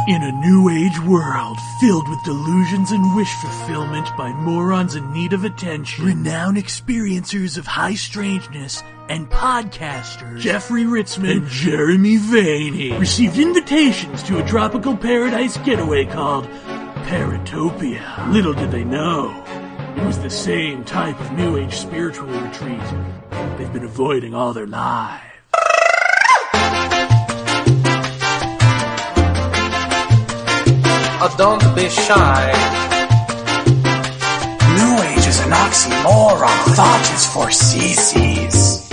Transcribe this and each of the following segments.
In a new age world filled with delusions and wish fulfillment by morons in need of attention, renowned experiencers of high strangeness and podcasters Jeffrey Ritzmann and Jeremy Vaeni received invitations to a tropical paradise getaway called Paratopia. Little did they know, it was the same type of new age spiritual retreat they've been avoiding all their lives. Oh, don't be shy. New Age is an oxymoron. Thought is for sissies.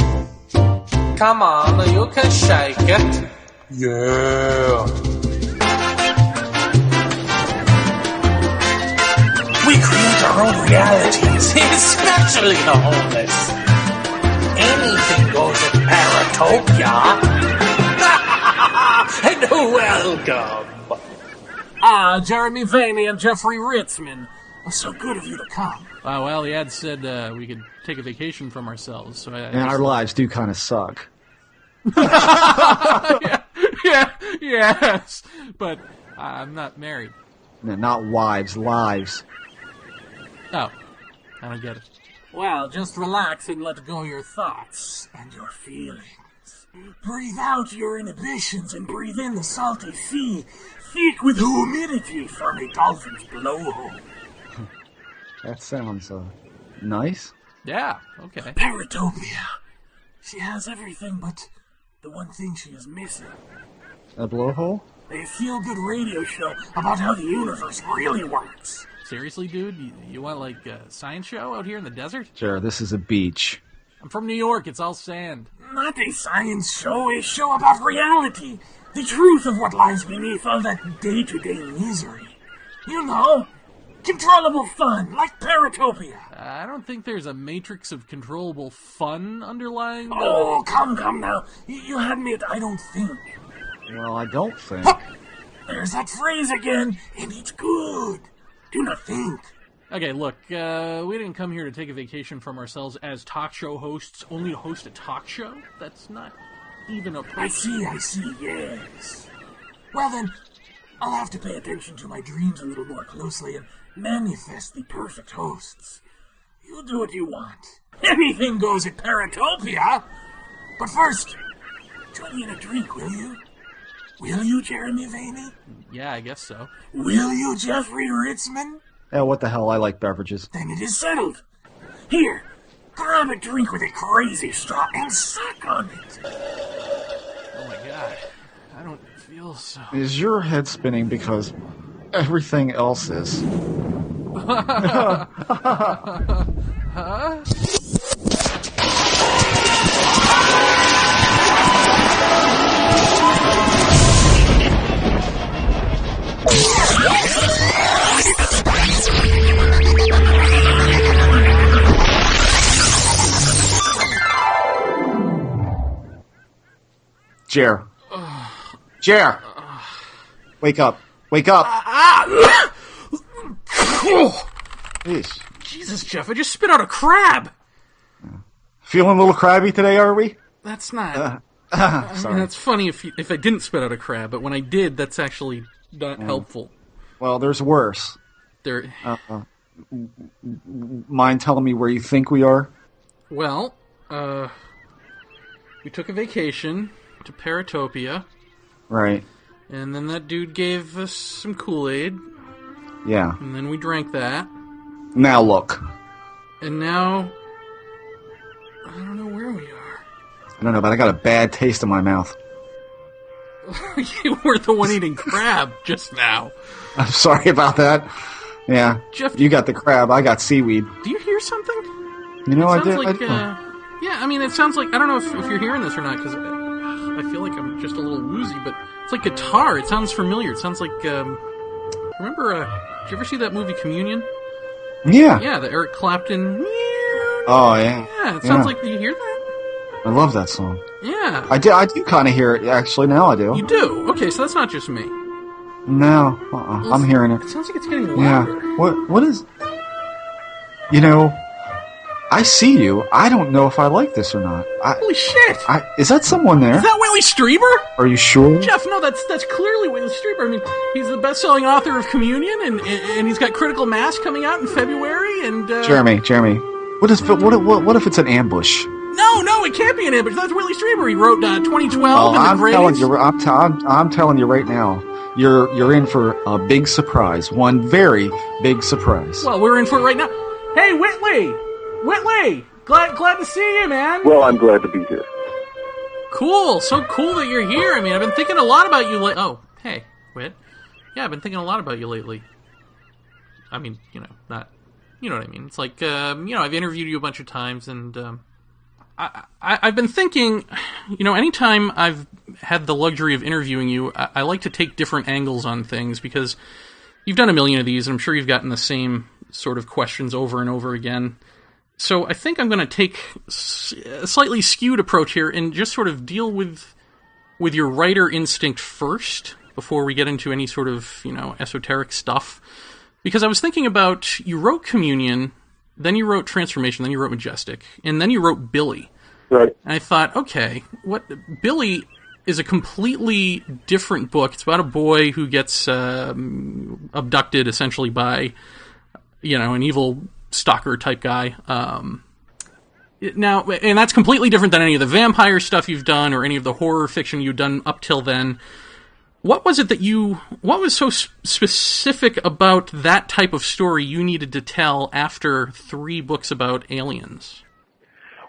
Come on, you can shake it. Yeah. We create our own realities, especially the homeless. Anything goes at Paratopia. And welcome. Jeremy Vaeni and Jeffrey Ritzmann. So good of you to come. Well, the ad said we could take a vacation from ourselves. So and our lives do kind of suck. Yes, but I'm not married. No, not wives, lives. Oh, I don't get it. Well, just relax and let go your thoughts and your feelings. Breathe out your inhibitions and breathe in the salty sea, thick with humidity from a dolphin's blowhole. That sounds nice. Yeah, okay. Paratopia. She has everything but the one thing she is missing. A blowhole? A feel-good radio show about how the universe really works. Seriously, dude? You want, like, a science show out here in the desert? Sure, this is a beach. I'm from New York. It's all sand. Not a science show, a show about reality. The truth of what lies beneath all that day-to-day misery. You know, controllable fun, like Paratopia. I don't think there's a matrix of controllable fun underlying the... Oh, come now. You had me at I don't think. Well, I don't think. Huh. There's that phrase again, and it's good. Do not think. Okay, look, we didn't come here to take a vacation from ourselves as talk show hosts, only to host a talk show? That's not even a... I see, yes. Well then, I'll have to pay attention to my dreams a little more closely and manifest the perfect hosts. You do what you want. Anything goes at Paratopia. But first, join me in a drink, will you? Will you, Jeremy Vaeni? Yeah, I guess so. Will you, Jeffrey Ritzmann? Yeah, what the hell? I like beverages. Then it is settled. Here, grab a drink with a crazy straw and suck on it. Oh my god. I don't feel so... Is your head spinning because everything else is? Huh? Jer! Wake up. Jeez. Jesus, Jeff, I just spit out a crab! Feeling a little crabby today, are we? That's not... Sorry. I mean, that's funny if I didn't spit out a crab, but when I did, that's actually not helpful. Well, there's worse. There... Mind telling me where you think we are? Well, we took a vacation to Paratopia. Right. And then that dude gave us some Kool-Aid. Yeah. And then we drank that. Now look. And now... I don't know where we are. I don't know, but I got a bad taste in my mouth. You were the one eating crab just now. I'm sorry about that. Yeah. Jeff, you got the crab, I got seaweed. Do you hear something? You know, I did. Like, yeah, I mean, it sounds like... I don't know if you're hearing this or not, because I feel like I'm just a little woozy, but it's like guitar. It sounds familiar. It sounds like... remember, did you ever see that movie Communion? Yeah. Yeah, the Eric Clapton... Oh, yeah. Yeah, it sounds like... Do you hear that? I love that song. Yeah. I do kind of hear it, actually, now I do. You do? Okay, so that's not just me. No, I'm hearing it. It sounds like it's getting louder. Yeah. What is... You know, I see you. I don't know if I like this or not. Holy shit! Is that someone there? Is that Whitley Strieber? Are you sure? Jeff, no, that's clearly Whitley Strieber. I mean, he's the best-selling author of Communion, and he's got Critical Mass coming out in February, and... Jeremy, what if it's an ambush? No, it can't be an ambush. That's Whitley Strieber. He wrote 2012 and The Grades. I'm telling you right now, you're in for a big surprise. One very big surprise. Well, we're in for it right now. Hey, Whitley! Glad to see you, man. Well, I'm glad to be here. Cool. So cool that you're here. I mean, I've been thinking a lot about you lately. Oh, hey, Whit. Yeah, I've been thinking a lot about you lately. I mean, not... You know what I mean? It's like, I've interviewed you a bunch of times, and I've been thinking, anytime I've had the luxury of interviewing you, I like to take different angles on things, because you've done a million of these, and I'm sure you've gotten the same sort of questions over and over again. So I think I'm going to take a slightly skewed approach here and just sort of deal with your writer instinct first, before we get into any sort of, esoteric stuff. Because I was thinking about, you wrote Communion, then you wrote Transformation, then you wrote Majestic, and then you wrote Billy. Right. And I thought, okay, Billy is a completely different book. It's about a boy who gets abducted, essentially, by, an evil stalker type guy. Now, and that's completely different than any of the vampire stuff you've done or any of the horror fiction you've done up till then. What was so specific about that type of story you needed to tell after 3 books about aliens?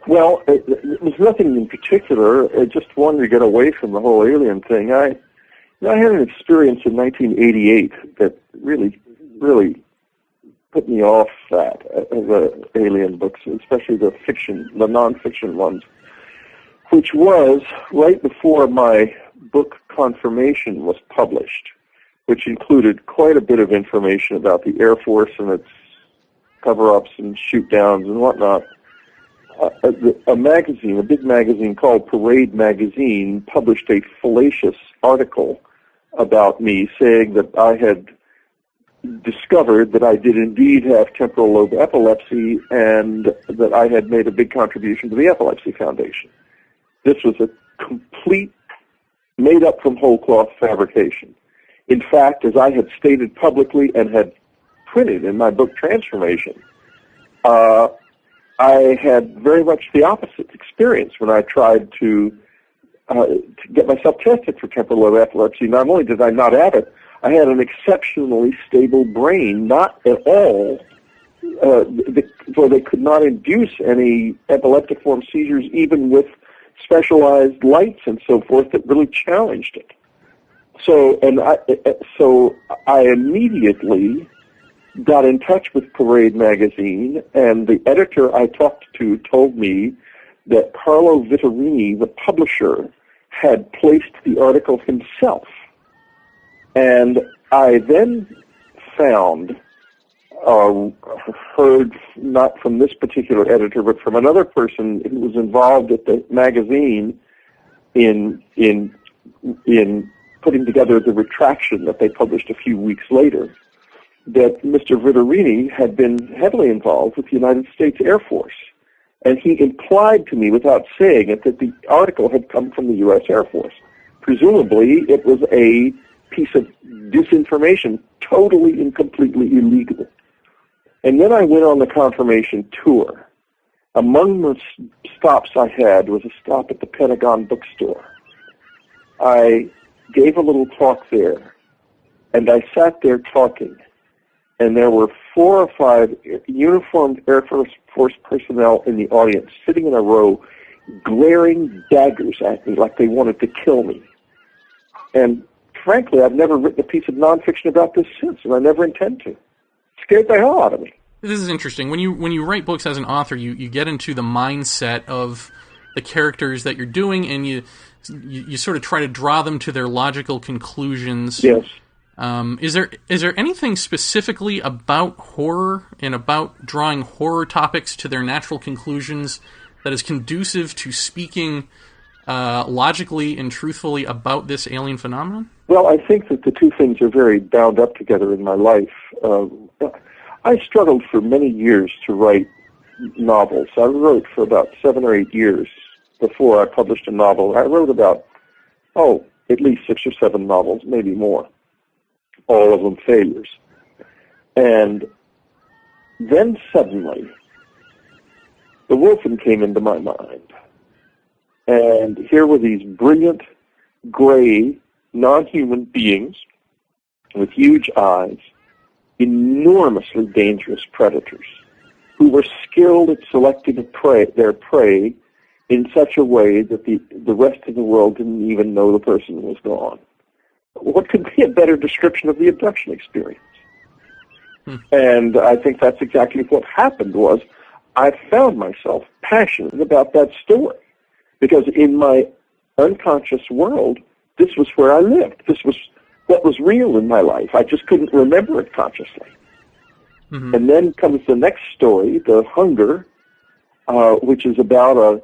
Well, it was nothing in particular. I just wanted to get away from the whole alien thing. I had an experience in 1988 that really, really put me off the alien books, especially the non-fiction ones, which was right before my book Confirmation was published, which included quite a bit of information about the Air Force and its cover-ups and shoot-downs and whatnot. A big magazine called Parade Magazine, published a fallacious article about me saying that I had discovered that I did indeed have temporal lobe epilepsy and that I had made a big contribution to the Epilepsy Foundation. This was a complete made up from whole cloth fabrication. In fact, as I had stated publicly and had printed in my book Transformation, I had very much the opposite experience when I tried to get myself tested for temporal lobe epilepsy. Not only did I not have it, I had an exceptionally stable brain, not at all, where they could not induce any epileptic form seizures, even with specialized lights and so forth that really challenged it. So I immediately got in touch with Parade Magazine, and the editor I talked to told me that Carlo Vittorini, the publisher, had placed the article himself. And I then found, heard not from this particular editor, but from another person who was involved at the magazine in putting together the retraction that they published a few weeks later, that Mr. Vittorini had been heavily involved with the United States Air Force. And he implied to me, without saying it, that the article had come from the U.S. Air Force. Presumably, it was a piece of disinformation, totally and completely illegal. And then I went on the Confirmation tour. Among the stops I had was a stop at the Pentagon bookstore. I gave a little talk there, and I sat there talking, and there were 4 or 5 uniformed Air Force personnel in the audience, sitting in a row, glaring daggers at me like they wanted to kill me. And frankly, I've never written a piece of nonfiction about this since, and I never intend to. It scared the hell out of me. This is interesting. When you write books as an author, you get into the mindset of the characters that you're doing, and you sort of try to draw them to their logical conclusions. Yes. Is there anything specifically about horror and about drawing horror topics to their natural conclusions that is conducive to speaking logically and truthfully about this alien phenomenon? Well, I think that the two things are very bound up together in my life. I struggled for many years to write novels. I wrote for about 7 or 8 years before I published a novel. I wrote about, at least 6 or 7 novels, maybe more, all of them failures. And then suddenly, the Wolfen came into my mind. And here were these brilliant, gray, non-human beings with huge eyes, enormously dangerous predators, who were skilled at selecting their prey in such a way that the rest of the world didn't even know the person was gone. What could be a better description of the abduction experience? And I think that's exactly what happened was I found myself passionate about that story because in my unconscious world, this was where I lived. This was what was real in my life. I just couldn't remember it consciously. Mm-hmm. And then comes the next story, The Hunger, which is about a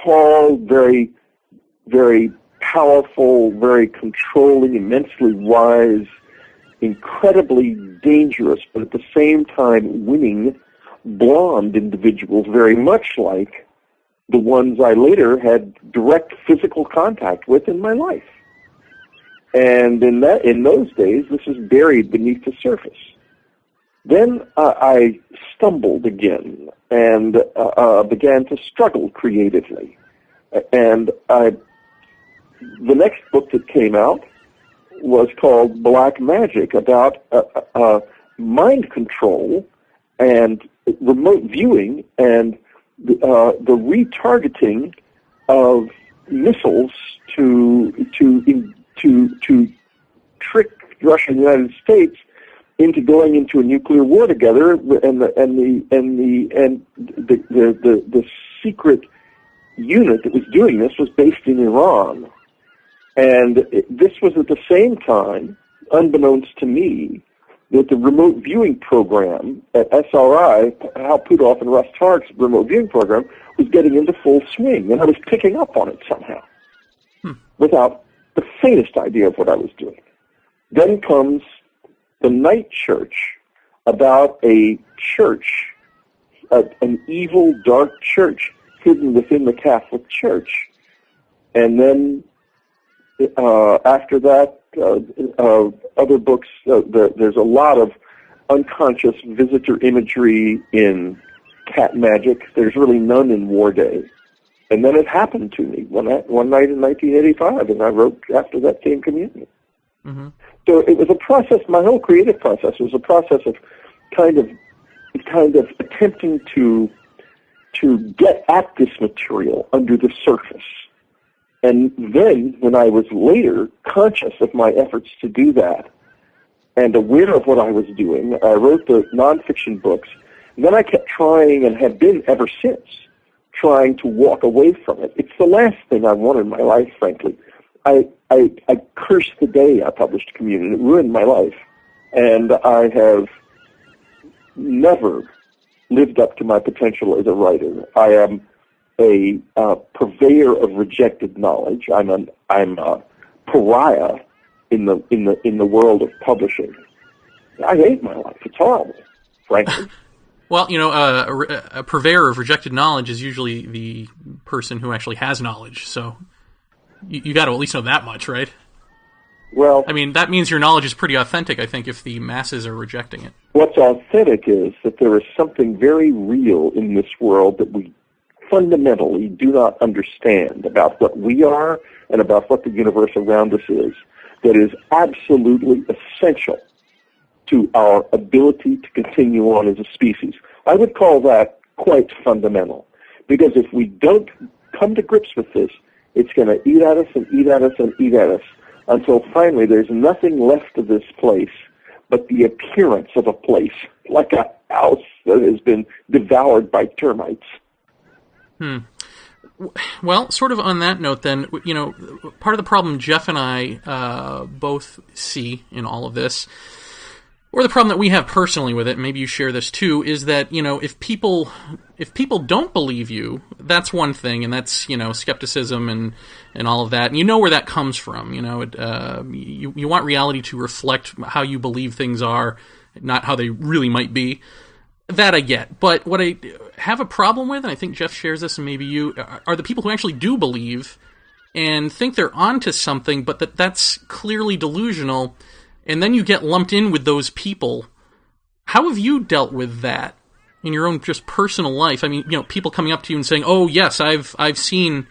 tall, very, very powerful, very controlling, immensely wise, incredibly dangerous, but at the same time winning blonde individuals, very much like the ones I later had direct physical contact with in my life. And in those days, this was buried beneath the surface. Then I stumbled again and began to struggle creatively. And the next book that came out was called Black Magic, about mind control and remote viewing and the retargeting of missiles to trick Russia and the United States into going into a nuclear war together, and the secret unit that was doing this was based in Iran. And this was at the same time, unbeknownst to me, that the remote viewing program at SRI, Hal Puthoff and Russ Targ's remote viewing program, was getting into full swing, and I was picking up on it somehow, without the faintest idea of what I was doing. Then comes The Night Church, about a church, an evil, dark church hidden within the Catholic Church. And then after that, other books, there's a lot of unconscious visitor imagery in cat magic. There's really none in War Day. And then it happened to me one night in 1985, and I wrote after that came Communion. Mm-hmm. So it was a process. My whole creative process was a process of kind of attempting to get at this material under the surface. And then, when I was later conscious of my efforts to do that and aware of what I was doing, I wrote the nonfiction books. And then I kept trying, and have been ever since, trying to walk away from it. It's the last thing I want in my life, frankly. I cursed the day I published Communion. It ruined my life. And I have never lived up to my potential as a writer. I am a purveyor of rejected knowledge. I'm a pariah in the world of publishing. I hate my life. It's horrible, frankly. Well, a purveyor of rejected knowledge is usually the person who actually has knowledge. So you got to at least know that much, right? Well, I mean, that means your knowledge is pretty authentic, I think, if the masses are rejecting it. What's authentic is that there is something very real in this world that we fundamentally do not understand about what we are and about what the universe around us is, that is absolutely essential to our ability to continue on as a species. I would call that quite fundamental, because if we don't come to grips with this, it's going to eat at us and eat at us and eat at us until finally there's nothing left of this place but the appearance of a place, like a house that has been devoured by termites. Well, sort of on that note then, part of the problem Jeff and I both see in all of this, or the problem that we have personally with it, maybe you share this too, is that, if people don't believe you, that's one thing, and that's, skepticism and all of that, and you know where that comes from, you want reality to reflect how you believe things are, not how they really might be. That I get, but what I have a problem with, and I think Jeff shares this, and maybe you, are the people who actually do believe and think they're onto something, but that's clearly delusional, and then you get lumped in with those people. How have you dealt with that in your own just personal life? I mean, people coming up to you and saying, "Oh, yes, I've seen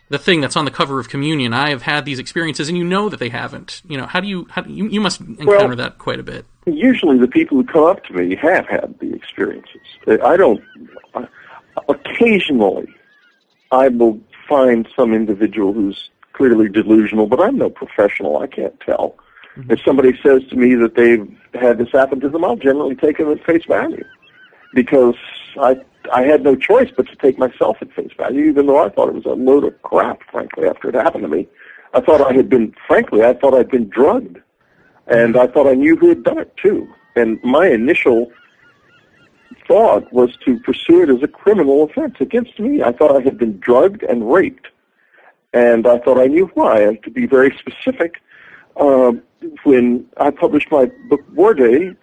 the thing that's on the cover of Communion. I have had these experiences," and you know that they haven't. How do you must encounter that quite a bit. Usually the people who come up to me have had the experiences. Occasionally, I will find some individual who's clearly delusional, but I'm no professional. I can't tell. Mm-hmm. If somebody says to me that they've had this happen to them, I'll generally take them at face value, because I had no choice but to take myself at face value, even though I thought it was a load of crap, frankly, after it happened to me. I thought I'd been drugged. And I thought I knew who had done it, too. And my initial thought was to pursue it as a criminal offense against me. I thought I had been drugged and raped. And I thought I knew why. And to be very specific, when I published my book, War Day,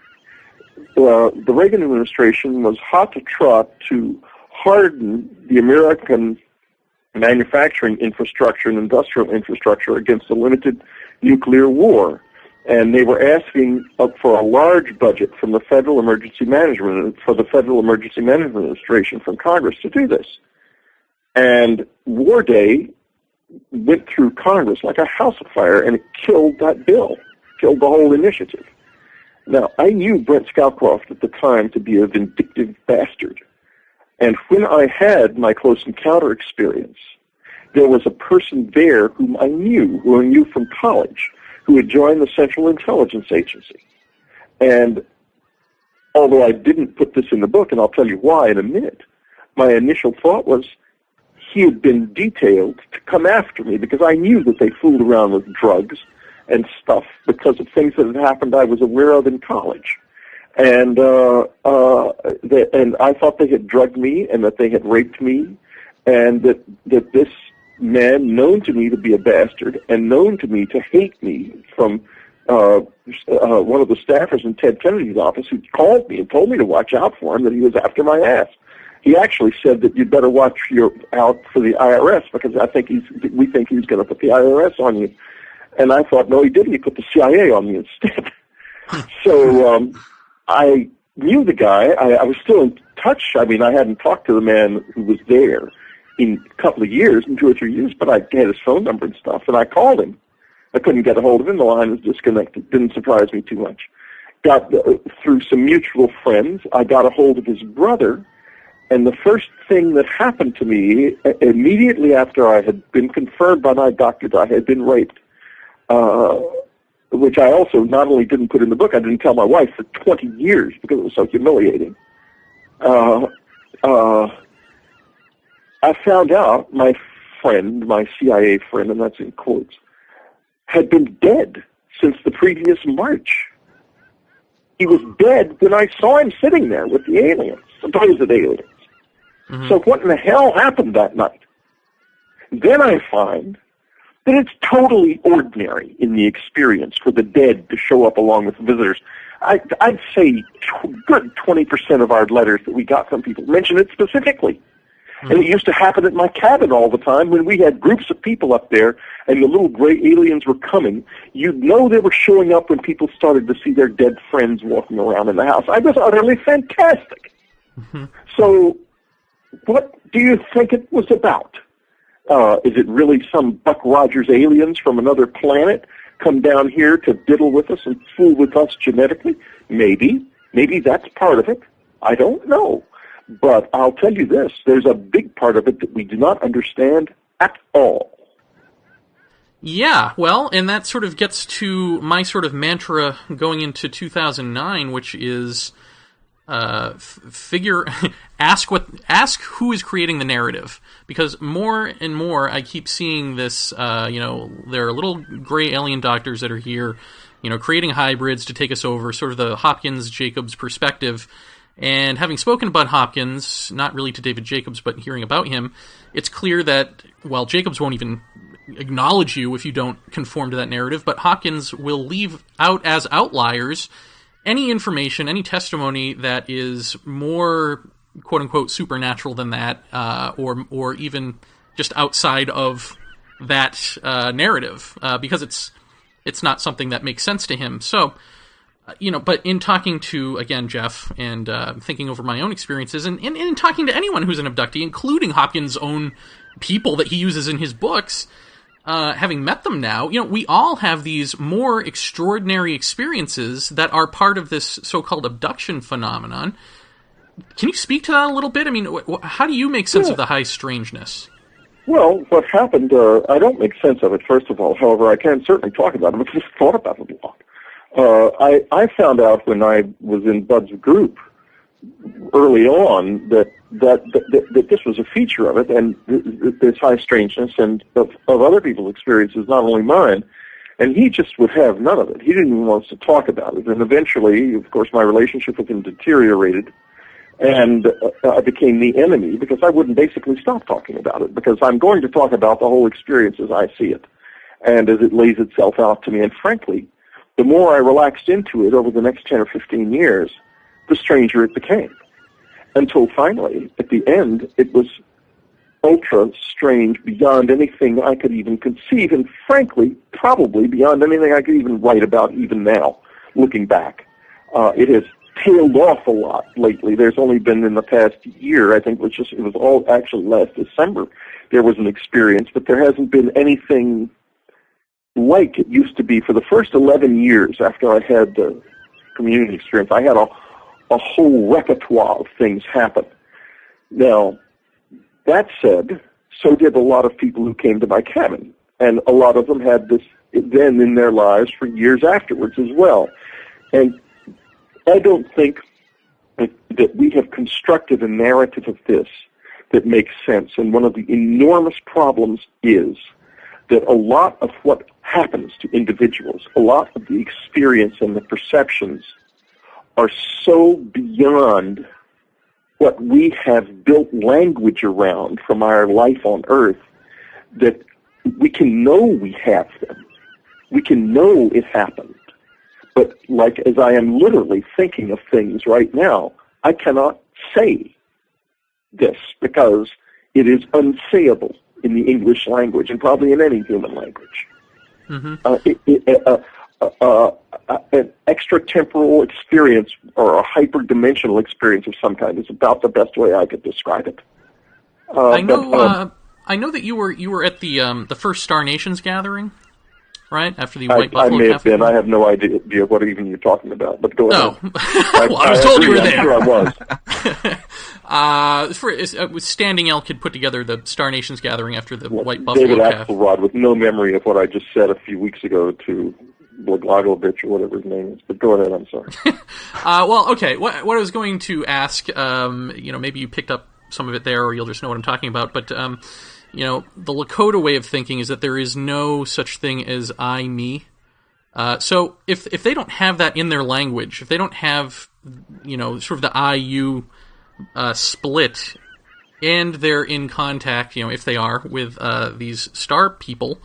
the Reagan administration was hot to trot to harden the American manufacturing infrastructure and industrial infrastructure against a limited nuclear war. And they were asking for a large budget from the Federal Emergency Management Administration from Congress to do this. And War Day went through Congress like a house of fire, and it killed that bill, killed the whole initiative. Now, I knew Brent Scowcroft at the time to be a vindictive bastard. And when I had my close encounter experience, there was a person there whom I knew from college, who had joined the Central Intelligence Agency. And although I didn't put this in the book, and I'll tell you why in a minute, my initial thought was he had been detailed to come after me, because I knew that they fooled around with drugs and stuff because of things that had happened I was aware of in college. And and I thought they had drugged me and that they had raped me, and that this man, known to me to be a bastard and known to me to hate me, from one of the staffers in Ted Kennedy's office, who called me and told me to watch out for him, that he was after my ass. He actually said that you'd better watch out for the IRS, because we think he's going to put the IRS on you. And I thought, no, he didn't. He put the CIA on me instead. So I knew the guy. I was still in touch. I mean, I hadn't talked to the man who was there in a couple of years, in 2 or 3 years, but I had his phone number and stuff, and I called him. I couldn't get a hold of him. The line was disconnected. Didn't surprise me too much. Through some mutual friends, I got a hold of his brother, and the first thing that happened to me, immediately after I had been confirmed by my doctor that I had been raped, which I also not only didn't put in the book, I didn't tell my wife for 20 years because it was so humiliating. I found out my friend, my CIA friend, and that's in quotes, had been dead since the previous March. He was dead when I saw him sitting there with the aliens, supposed aliens. Mm-hmm. So what in the hell happened that night? Then I find that it's totally ordinary in the experience for the dead to show up along with visitors. I'd say good 20% of our letters that we got from people mention it specifically. Mm-hmm. And it used to happen at my cabin all the time when we had groups of people up there and the little gray aliens were coming. You'd know they were showing up when people started to see their dead friends walking around in the house. I was utterly fantastic. Mm-hmm. So what do you think it was about? Is it really some Buck Rogers aliens from another planet come down here to diddle with us and fool with us genetically? Maybe. Maybe that's part of it. I don't know. But I'll tell you this, there's a big part of it that we do not understand at all. Yeah, well, and that sort of gets to my sort of mantra going into 2009, which is ask who is creating the narrative, because more and more I keep seeing this. There are little gray alien doctors that are here, creating hybrids to take us over, sort of the Hopkins-Jacobs perspective. And having spoken about Hopkins, not really to David Jacobs, but hearing about him, it's clear that, well, Jacobs won't even acknowledge you if you don't conform to that narrative, but Hopkins will leave out as outliers any information, any testimony that is more quote unquote supernatural than that, or even just outside of that narrative, because it's not something that makes sense to him. So, but in talking to, again, Jeff, and thinking over my own experiences, and in talking to anyone who's an abductee, including Hopkins' own people that he uses in his books, having met them now, we all have these more extraordinary experiences that are part of this so-called abduction phenomenon. Can you speak to that a little bit? I mean, how do you make sense of the high strangeness? Well, what happened, I don't make sense of it, first of all. However, I can certainly talk about it because I've thought about it a lot. I found out when I was in Bud's group early on that this was a feature of it, and this high strangeness and of other people's experiences, not only mine. And he just would have none of it. He didn't even want us to talk about it. And eventually, of course, my relationship with him deteriorated, and I became the enemy because I wouldn't basically stop talking about it, because I'm going to talk about the whole experience as I see it and as it lays itself out to me. And frankly, the more I relaxed into it over the next 10 or 15 years, the stranger it became. Until finally, at the end, it was ultra strange beyond anything I could even conceive, and frankly, probably beyond anything I could even write about even now, looking back. It has tailed off a lot lately. There's only been in the past year, I think, it was all actually last December, there was an experience, but there hasn't been anything like it used to be. For the first 11 years after I had the community experience, I had a whole repertoire of things happen. Now, that said, so did a lot of people who came to my cabin, and a lot of them had this then in their lives for years afterwards as well. And I don't think that we have constructed a narrative of this that makes sense. And one of the enormous problems is that a lot of what happens to individuals, a lot of the experience and the perceptions are so beyond what we have built language around from our life on Earth that we can know we have them. We can know it happened. But like as I am literally thinking of things right now, I cannot say this because it is unsayable in the English language and probably in any human language. Mm-hmm. An extratemporal experience or a hyperdimensional experience of some kind is about the best way I could describe it. I know that you were at the first Star Nations gathering, right? After the White Buffalo I may have Cafe. been. I have no idea what even you're talking about. But go ahead. Well, I was told you were there. I'm sure I was. Standing Elk had put together the Star Nations gathering after the White Buffalo David Cafe. Axelrod, with no memory of what I just said a few weeks ago to Blagojevich or whatever his name is. But go ahead. I'm sorry. Well, okay. What I was going to ask, maybe you picked up some of it there, or you'll just know what I'm talking about. But the Lakota way of thinking is that there is no such thing as I, me. So if they don't have that in their language, if they don't have, sort of the I, you split, and they're in contact, if they are, with these star people,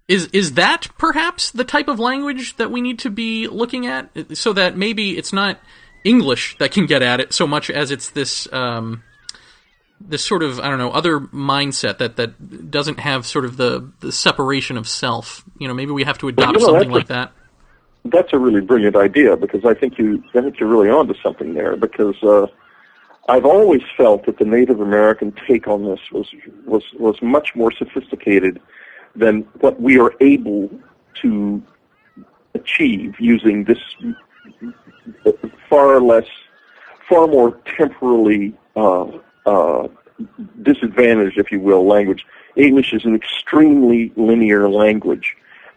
is that perhaps the type of language that we need to be looking at? So that maybe it's not English that can get at it so much as it's this this sort of, other mindset that doesn't have sort of the separation of self. Maybe we have to adopt something like that. That's a really brilliant idea, because I think you're really onto something there, because I've always felt that the Native American take on this was much more sophisticated than what we are able to achieve using this far more temporally disadvantaged, if you will, language. English is an extremely linear language,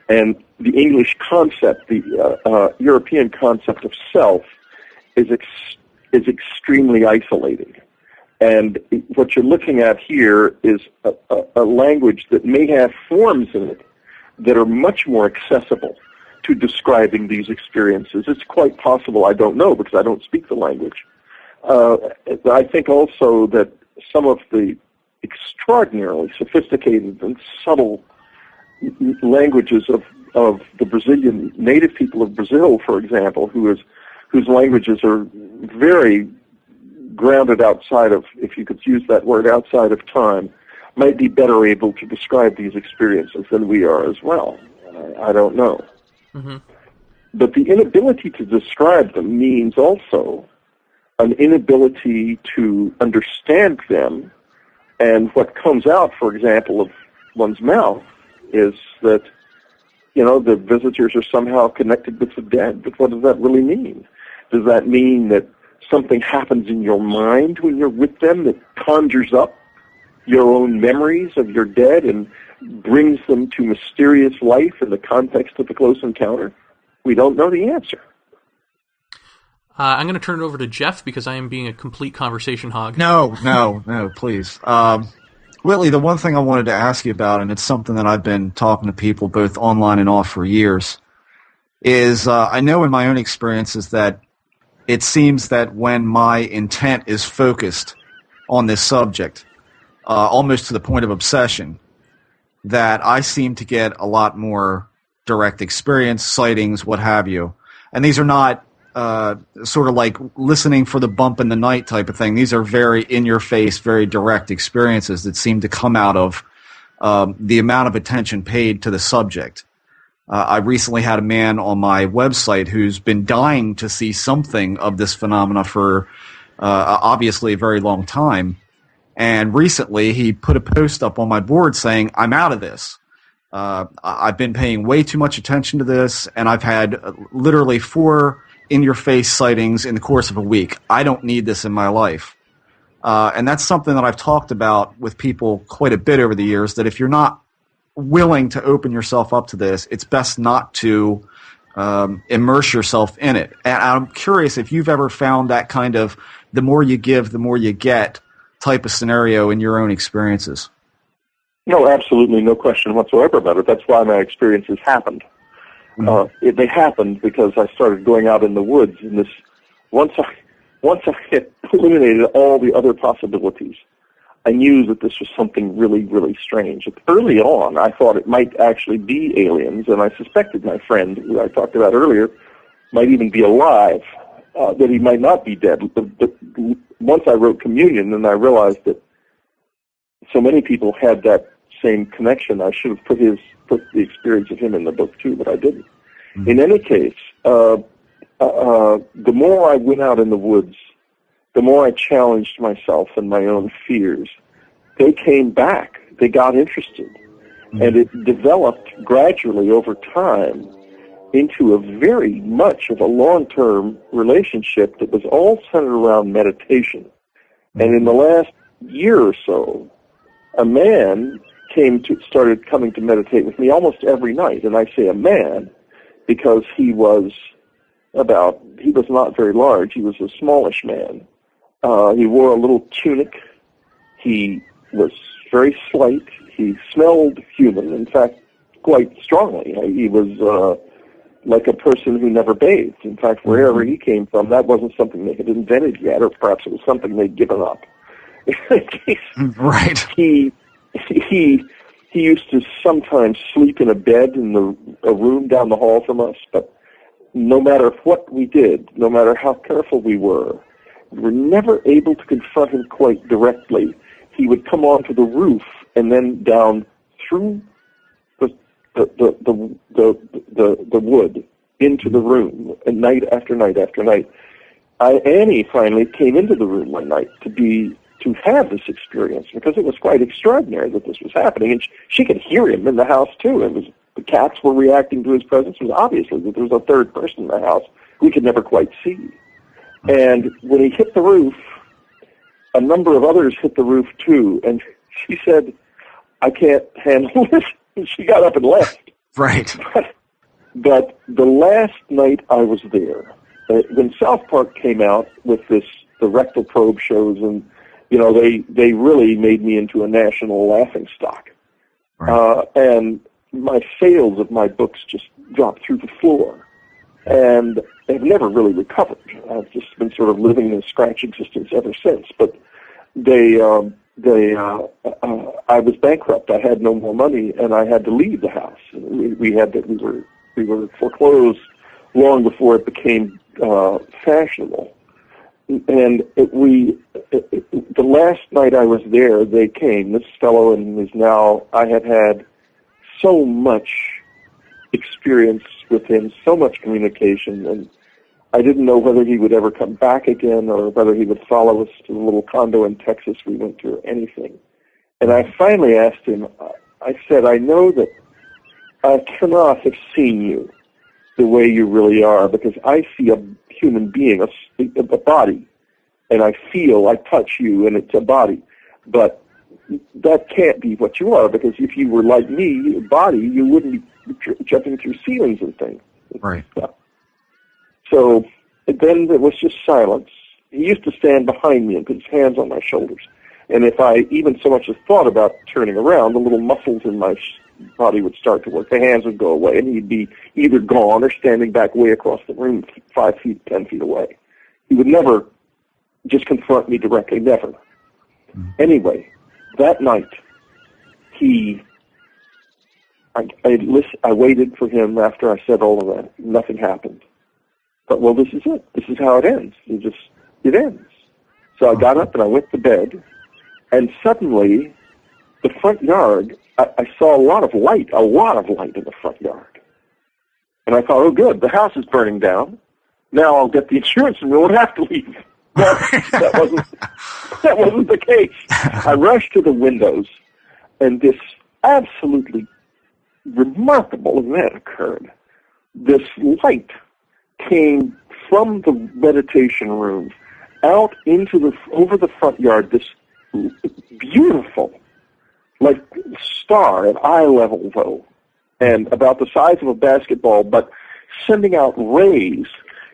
and the English concept, the European concept of self, is extremely isolating. And what you're looking at here is a language that may have forms in it that are much more accessible to describing these experiences. It's quite possible, I don't know because I don't speak the language. I think also that some of the extraordinarily sophisticated and subtle languages of the Brazilian native people of Brazil, for example, whose languages are very grounded outside of, if you could use that word, outside of time, might be better able to describe these experiences than we are as well. I don't know. Mm-hmm. But the inability to describe them means also an inability to understand them. And what comes out, for example, of one's mouth is that, the visitors are somehow connected with the dead. But what does that really mean? Does that mean that something happens in your mind when you're with them that conjures up your own memories of your dead and brings them to mysterious life in the context of the close encounter? We don't know the answer. I'm going to turn it over to Jeff because I am being a complete conversation hog. No, please. Whitley, the one thing I wanted to ask you about, and it's something that I've been talking to people both online and off for years, is I know in my own experiences that it seems that when my intent is focused on this subject, almost to the point of obsession, that I seem to get a lot more direct experience, sightings, what have you. And these are not sort of like listening for the bump in the night type of thing. These are very in-your-face, very direct experiences that seem to come out of the amount of attention paid to the subject. I recently had a man on my website who's been dying to see something of this phenomena for obviously a very long time. And recently he put a post up on my board saying, I'm out of this. I've been paying way too much attention to this, and I've had literally 4 in-your-face sightings in the course of a week. I don't need this in my life. And that's something that I've talked about with people quite a bit over the years, that if you're not willing to open yourself up to this, it's best not to immerse yourself in it. And I'm curious if you've ever found that kind of the more you give, the more you get type of scenario in your own experiences. No, absolutely, no question whatsoever about it. That's why my experiences happened. Mm-hmm. They happened because I started going out in the woods, and this once I had eliminated all the other possibilities, I knew that this was something really, really strange. Early on, I thought it might actually be aliens, and I suspected my friend, who I talked about earlier, might even be alive, that he might not be dead. But once I wrote Communion, and I realized that so many people had that same connection, I should have put the experience of him in the book too, but I didn't. Mm-hmm. In any case, the more I went out in the woods, the more I challenged myself and my own fears. They came back. They got interested. Mm-hmm. And it developed gradually over time into a very much of a long-term relationship that was all centered around meditation. Mm-hmm. And in the last year or so, a man started coming to meditate with me almost every night. And I say a man because he was not very large. He was a smallish man. He wore a little tunic. He was very slight. He smelled human, in fact, quite strongly. He was like a person who never bathed. In fact, wherever he came from, that wasn't something they had invented yet, or perhaps it was something they'd given up. In any case, right. He used to sometimes sleep in a bed in a room down the hall from us, but no matter what we did, no matter how careful we were never able to confront him quite directly. He would come onto the roof and then down through the wood into the room, and night after night after night. Annie finally came into the room one night to have this experience, because it was quite extraordinary that this was happening, and she could hear him in the house too. The cats were reacting to his presence. It was obviously that there was a third person in the house we could never quite see. And when he hit the roof, a number of others hit the roof too, and she said, "I can't handle this." And she got up and left. Right. But the last night I was there, when South Park came out with the rectal probe shows, and they really made me into a national laughingstock. Right. And my sales of my books just dropped through the floor, and they've never really recovered. I've just been sort of living in a scratch existence ever since. But they I was bankrupt. I had no more money, and I had to leave the house. We were foreclosed long before it became fashionable. And the last night I was there, they came. This fellow I had had so much experience with him, so much communication, and I didn't know whether he would ever come back again or whether he would follow us to the little condo in Texas we went to or anything. And I finally asked him, I said, I know that I cannot have seen you the way you really are, because I see a human being, a body, and I touch you, and it's a body. But that can't be what you are, because if you were like me, a body, you wouldn't be jumping through ceilings and things. Right. So then there was just silence. He used to stand behind me and put his hands on my shoulders. And if I even so much as thought about turning around, the little muscles in my body would start to work. The hands would go away, and he'd be either gone or standing back way across the room, 5 feet, 10 feet away. He would never just confront me directly, never. Mm-hmm. Anyway, that night, I waited for him after I said all of that. Nothing happened. But, well, this is it. This is how it ends. It ends. So I got up and I went to bed, and suddenly the front yard, I saw a lot of light in the front yard. And I thought, oh, good, the house is burning down. Now I'll get the insurance and we won't have to leave. But that wasn't the case. I rushed to the windows, and this absolutely remarkable event occurred. This light came from the meditation room out over the front yard, this beautiful, like star at eye level, though, and about the size of a basketball, but sending out rays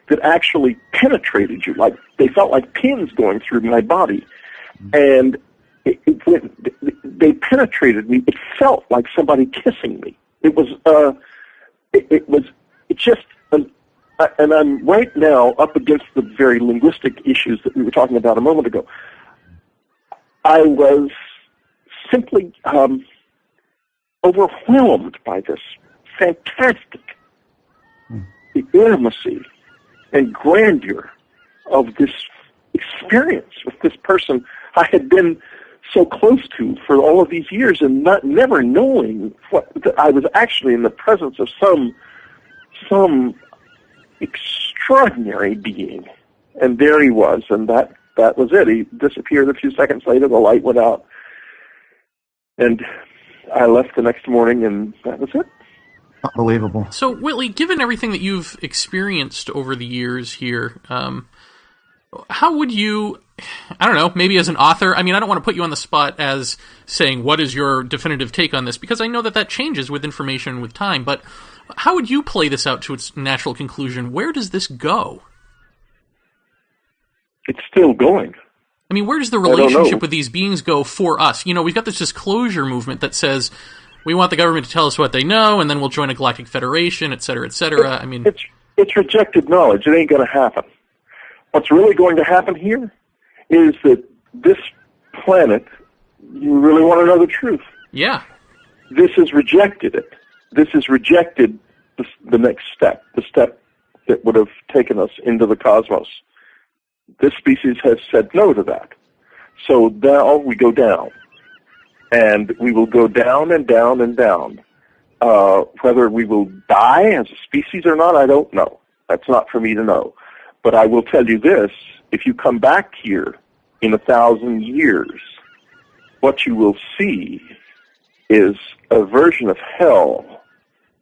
that actually penetrated you, like they felt like pins going through my body. And they penetrated me. It felt like somebody kissing me. And I'm right now up against the very linguistic issues that we were talking about a moment ago. I was simply overwhelmed by this fantastic intimacy and grandeur of this experience with this person I had been so close to for all of these years, and never knowing that I was actually in the presence of some extraordinary being. And there he was, and that was it. He disappeared a few seconds later, the light went out, and I left the next morning, and that was it. Unbelievable. So, Whitley, given everything that you've experienced over the years here, how would you, I don't know, maybe as an author, I mean, I don't want to put you on the spot as saying, what is your definitive take on this? Because I know that changes with information with time, but how would you play this out to its natural conclusion? Where does this go? It's still going. I mean, where does the relationship with these beings go for us? You know, we've got this disclosure movement that says we want the government to tell us what they know, and then we'll join a galactic federation, et cetera, et cetera. I mean, it's rejected knowledge. It ain't going to happen. What's really going to happen here is that this planet, you really want to know the truth. Yeah. This has rejected it. This has rejected the next step, the step that would have taken us into the cosmos. This species has said no to that. So now we go down. And we will go down and down and down. Whether we will die as a species or not, I don't know. That's not for me to know. But I will tell you this, if you come back here in 1,000 years, what you will see is a version of hell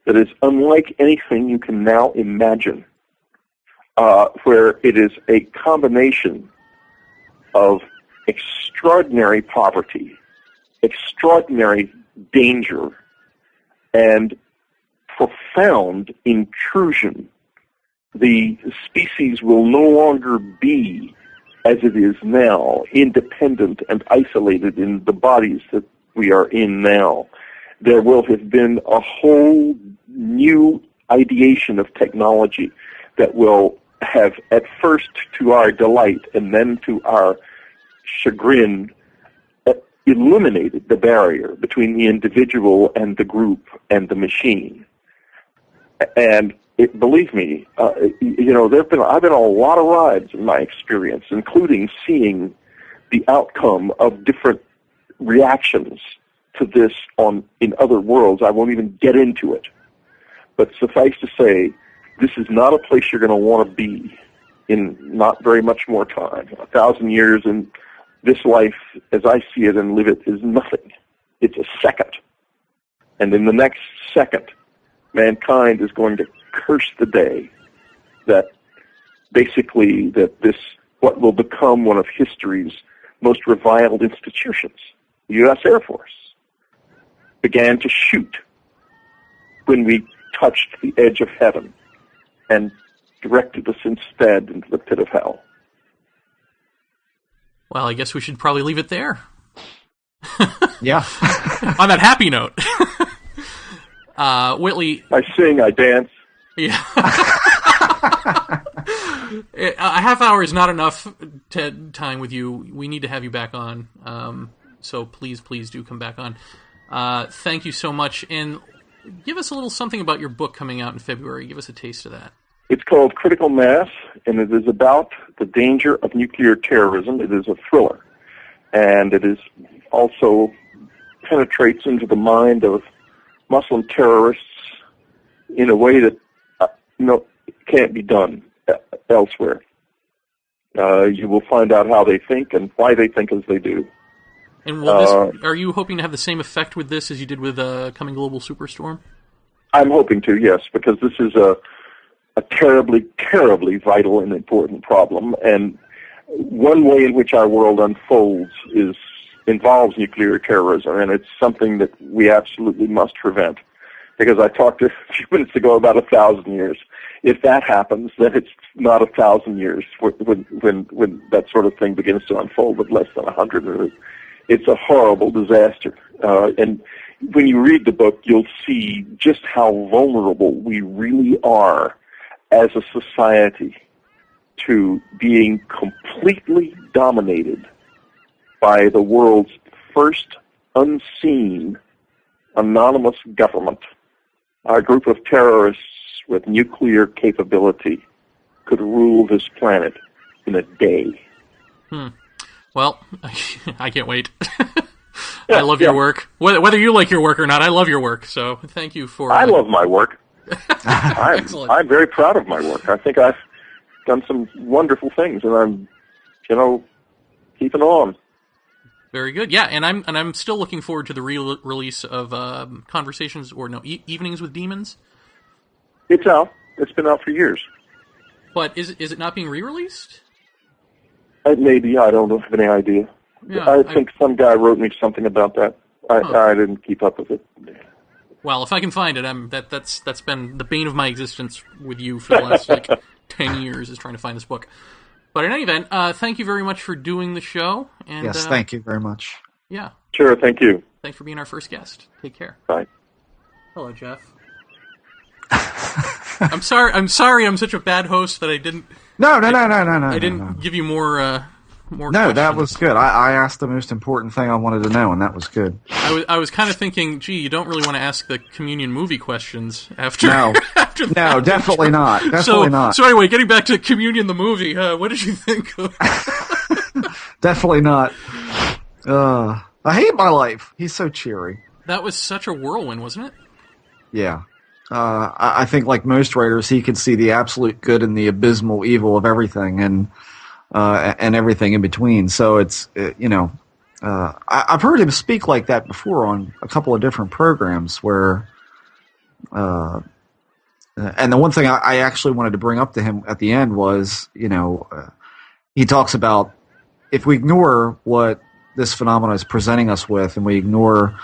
that is unlike anything you can now imagine, where it is a combination of extraordinary poverty, extraordinary danger, and profound intrusion. The species will no longer be, as it is now, independent and isolated in the bodies that we are in now. There will have been a whole new ideation of technology that will have, at first to our delight and then to our chagrin, eliminated the barrier between the individual and the group and the machine. And believe me, I've been on a lot of rides in my experience, including seeing the outcome of different reactions to this in other worlds. I won't even get into it. But suffice to say, this is not a place you're going to want to be in not very much more time. 1,000 years in this life, as I see it and live it, is nothing. It's a second. And in the next second, mankind is going to curse the day that basically what will become one of history's most reviled institutions, the U.S. Air Force, began to shoot when we touched the edge of heaven and directed us instead into the pit of hell. Well, I guess we should probably leave it there. Yeah. On that happy note. Whitley... I sing, I dance. Yeah. A half hour is not enough time with you. We need to have you back on. So please do come back on. Thank you so much. And give us a little something about your book coming out in February. Give us a taste of that. It's called Critical Mass, and it is about the danger of nuclear terrorism. It is a thriller, and it is also penetrates into the mind of Muslim terrorists in a way that can't be done elsewhere. You will find out how they think and why they think as they do. And are you hoping to have the same effect with this as you did with Coming Global Superstorm? I'm hoping to, yes, because this is a terribly, terribly vital and important problem. And one way in which our world unfolds involves nuclear terrorism, and it's something that we absolutely must prevent. Because I talked a few minutes ago about 1,000 years. If that happens, then it's not 1,000 years when that sort of thing begins to unfold, but less than 100. It's a horrible disaster. And when you read the book, you'll see just how vulnerable we really are as a society to being completely dominated by the world's first unseen anonymous government. A group of terrorists with nuclear capability could rule this planet in a day. Well, I can't wait. I love your work. Whether you like your work or not, I love your work. So thank you for... I love my work. Excellent. I'm very proud of my work. I think I've done some wonderful things, and I'm, keeping on. Very good. Yeah, and I'm still looking forward to the release of Conversations Evenings with Demons. It's out. It's been out for years. But is it not being re-released? Maybe. I don't have any idea. Yeah, I think some guy wrote me something about that. I didn't keep up with it. Well, if I can find it, that's been the bane of my existence with you for the last 10 years is trying to find this book. But in any event, thank you very much for doing the show. And, yes, thank you very much. Yeah. Sure, thank you. Thanks for being our first guest. Take care. Bye. Hello, Jeff. I'm sorry I'm such a bad host that I didn't... No. I didn't give you more No, questions. that was good. I asked the most important thing I wanted to know, and that was good. I was kind of thinking, gee, you don't really want to ask the communion movie questions after. No, after that. No, definitely not. Definitely not. So anyway, getting back to Communion the movie, what did you think of? Definitely not. I hate my life. He's so cheery. That was such a whirlwind, wasn't it? Yeah. I think, like most writers, he can see the absolute good and the abysmal evil of everything, and everything in between. So it's I've heard him speak like that before on a couple of different programs where, and the one thing I actually wanted to bring up to him at the end was, he talks about if we ignore what this phenomenon is presenting us with, and we ignore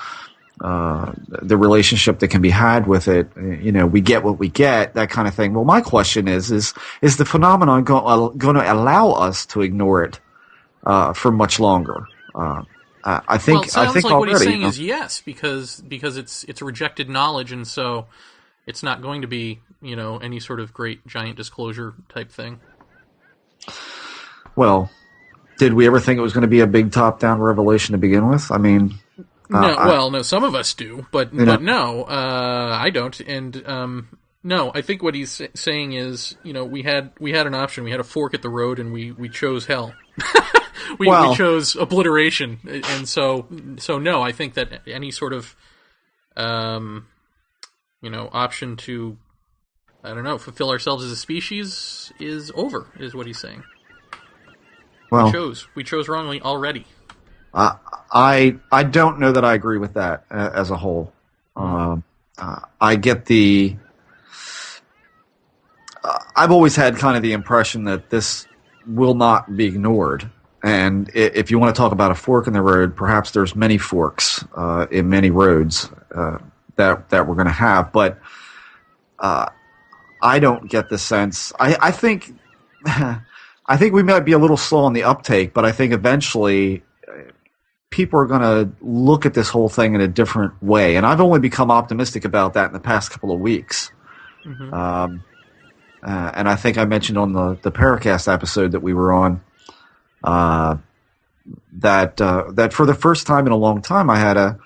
the relationship that can be had with it, we get what we get, that kind of thing. Well, my question is the phenomenon going to allow us to ignore it for much longer? I think. Well, it sounds like already, what he's saying is yes, because it's a rejected knowledge, and so it's not going to be any sort of great giant disclosure type thing. Well, did we ever think it was going to be a big top-down revelation to begin with? I mean, no, some of us do, but no, I don't. And no, I think what he's saying is, we had an option, we had a fork at the road, and we chose hell. we chose obliteration, and so no, I think that any sort of option to, I don't know, fulfill ourselves as a species is over, is what he's saying. Well, we chose wrongly already. I don't know that I agree with that as a whole. I get the. I've always had kind of the impression that this will not be ignored, and if you want to talk about a fork in the road, perhaps there's many forks in many roads that we're going to have, but I don't get the sense. I think. I think we might be a little slow on the uptake, but I think eventually people are going to look at this whole thing in a different way. And I've only become optimistic about that in the past couple of weeks. Mm-hmm. And I think I mentioned on the Paracast episode that we were on that for the first time in a long time I had a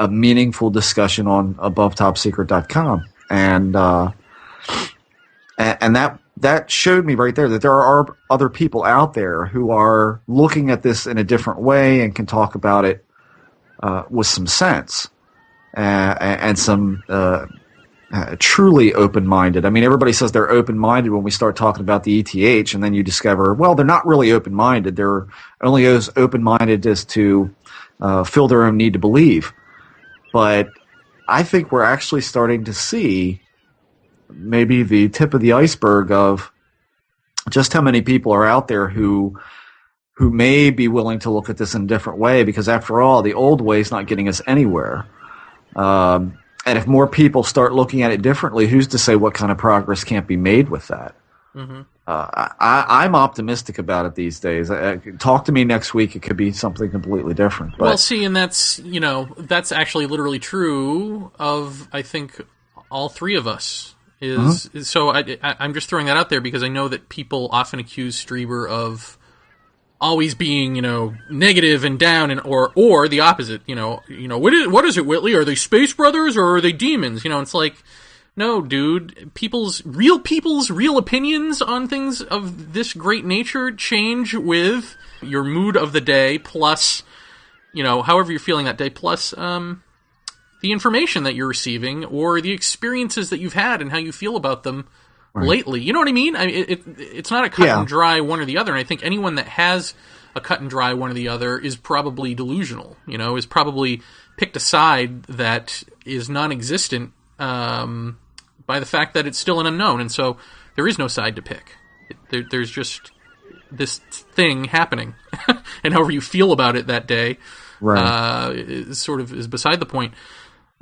meaningful discussion on AboveTopSecret.com. And that showed me right there that there are other people out there who are looking at this in a different way and can talk about it with some sense and some truly open-minded. I mean, everybody says they're open-minded when we start talking about the ETH, and then you discover, well, they're not really open-minded. They're only as open-minded as to fill their own need to believe. But I think we're actually starting to see maybe the tip of the iceberg of just how many people are out there who may be willing to look at this in a different way, because after all, the old way is not getting us anywhere. And if more people start looking at it differently, who's to say what kind of progress can't be made with that? Mm-hmm. I'm optimistic about it these days. Talk to me next week. It could be something completely different. But. Well, see, and that's actually literally true of, I think, all three of us. So I'm just throwing that out there because I know that people often accuse Strieber of always being, negative and down, and or the opposite. What is it, Whitley? Are they space brothers or are they demons? It's like, no, dude. People's real opinions on things of this great nature change with your mood of the day, plus, however you're feeling that day, plus the information that you're receiving or the experiences that you've had and how you feel about them lately. You know what I mean? It's not a cut and dry one or the other. And I think anyone that has a cut and dry one or the other is probably delusional, is probably picked a side that is non-existent by the fact that it's still an unknown. And so there is no side to pick. There's just this thing happening. And however you feel about it that day is beside the point.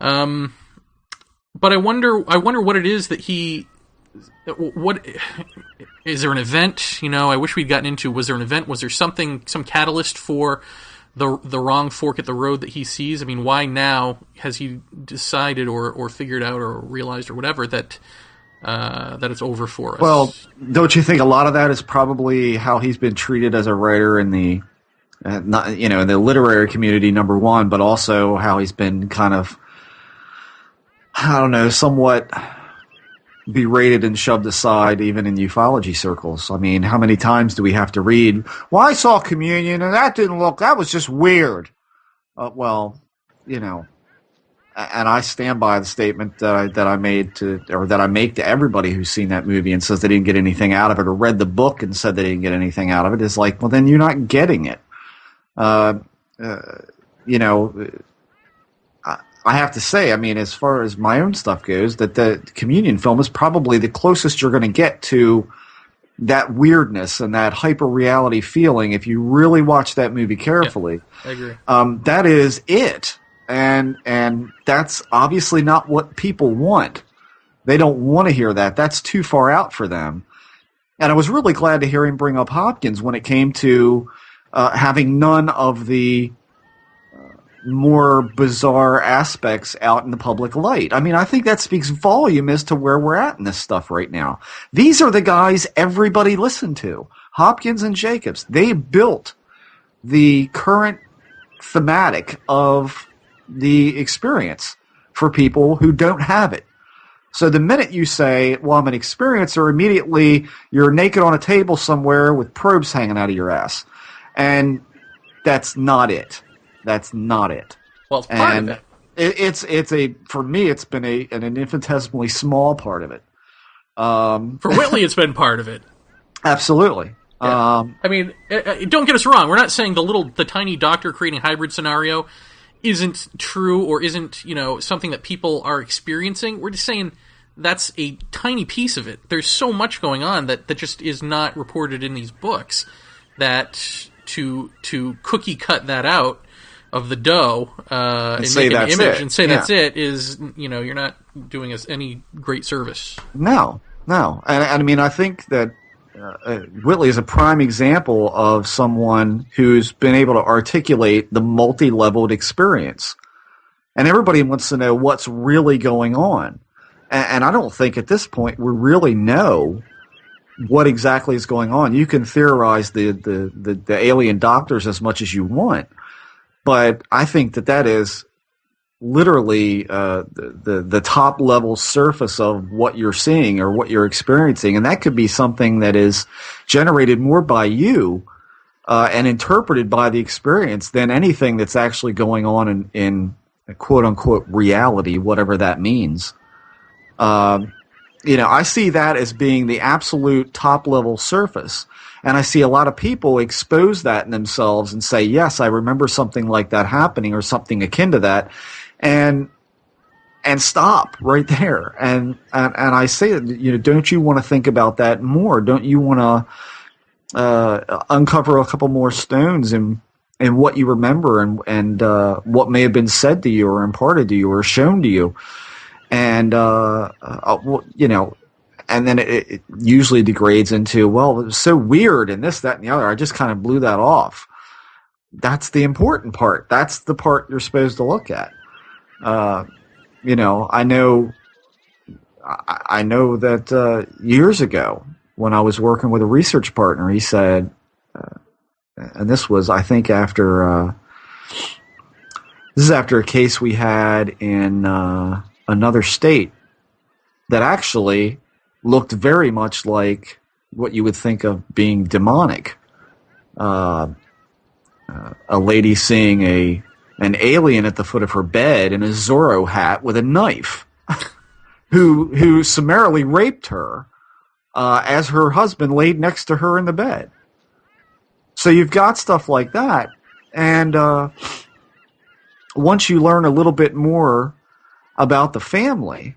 But I wonder what it is that what is there an event? I wish we'd gotten into. Was there an event? Was there some catalyst for the wrong fork at the road that he sees? I mean, why now has he decided or figured out or realized or whatever that it's over for us? Well, don't you think a lot of that is probably how he's been treated as a writer in the in the literary community, number one, but also how he's been kind of, I don't know, somewhat berated and shoved aside even in ufology circles. I mean, how many times do we have to read, well, I saw communion and that was just weird. And I stand by the statement that I make to everybody who's seen that movie and says they didn't get anything out of it, or read the book and said they didn't get anything out of it, is like, well, then you're not getting it. I have to say, I mean, as far as my own stuff goes, that the communion film is probably the closest you're going to get to that weirdness and that hyper-reality feeling if you really watch that movie carefully. Yeah, I agree. That is it. And that's obviously not what people want. They don't want to hear that. That's too far out for them. And I was really glad to hear him bring up Hopkins when it came to having none of the more bizarre aspects out in the public light. I mean, I think that speaks volume as to where we're at in this stuff right now. These are the guys everybody listened to. Hopkins and Jacobs. They built the current thematic of the experience for people who don't have it. So the minute you say, well, I'm an experiencer, immediately you're naked on a table somewhere with probes hanging out of your ass. And that's not it. That's not it. Well, it's part of it. It's for me, it's been an infinitesimally small part of it. For Whitley, it's been part of it. Absolutely. Yeah. I mean, don't get us wrong. We're not saying the tiny doctor creating hybrid scenario isn't true or isn't, something that people are experiencing. We're just saying that's a tiny piece of it. There's so much going on that just is not reported in these books that to cookie cut that out of the dough and make an image and say that's it is, you're not doing us any great service. No. And I mean, I think that Whitley is a prime example of someone who's been able to articulate the multi-leveled experience. And everybody wants to know what's really going on. And I don't think at this point we really know what exactly is going on. You can theorize the alien doctors as much as you want, but I think that is literally the top level surface of what you're seeing or what you're experiencing, and that could be something that is generated more by you and interpreted by the experience than anything that's actually going on in quote unquote reality, whatever that means. I see that as being the absolute top level surface. And I see a lot of people expose that in themselves and say, yes, I remember something like that happening or something akin to that. And stop right there. And I say, don't you want to think about that more? Don't you want to uncover a couple more stones in what you remember and what may have been said to you or imparted to you or shown to you? And, and then it usually degrades into, well, it was so weird and this, that, and the other. I just kind of blew that off. That's the important part. That's the part you're supposed to look at. I know that years ago when I was working with a research partner, he said, and this was, I think, after a case we had in another state that actually looked very much like what you would think of being demonic. A lady seeing an alien at the foot of her bed in a Zorro hat with a knife, who summarily raped her as her husband laid next to her in the bed. So you've got stuff like that, and once you learn a little bit more about the family,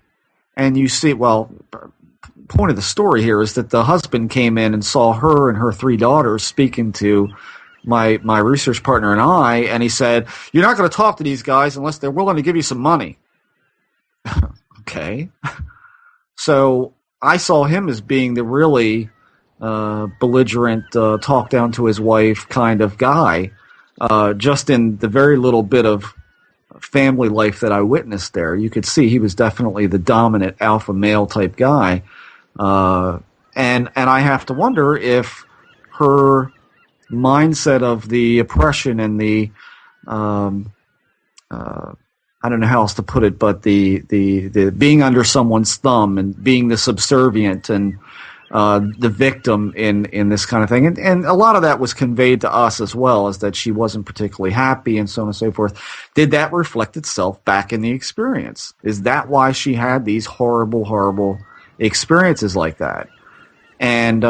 and you see, point of the story here is that the husband came in and saw her and her 3 daughters speaking to my research partner and I, and he said, "You're not going to talk to these guys unless they're willing to give you some money." Okay. So I saw him as being the really belligerent, talk down to his wife kind of guy, just in the very little bit of family life that I witnessed there. You could see he was definitely the dominant alpha male type guy. And I have to wonder if her mindset of the oppression and the I don't know how else to put it, but the being under someone's thumb and being the subservient and the victim in this kind of thing, and a lot of that was conveyed to us as well, as that she wasn't particularly happy and so on and so forth. Did that reflect itself back in the experience? Is that why she had these horrible experiences like that? And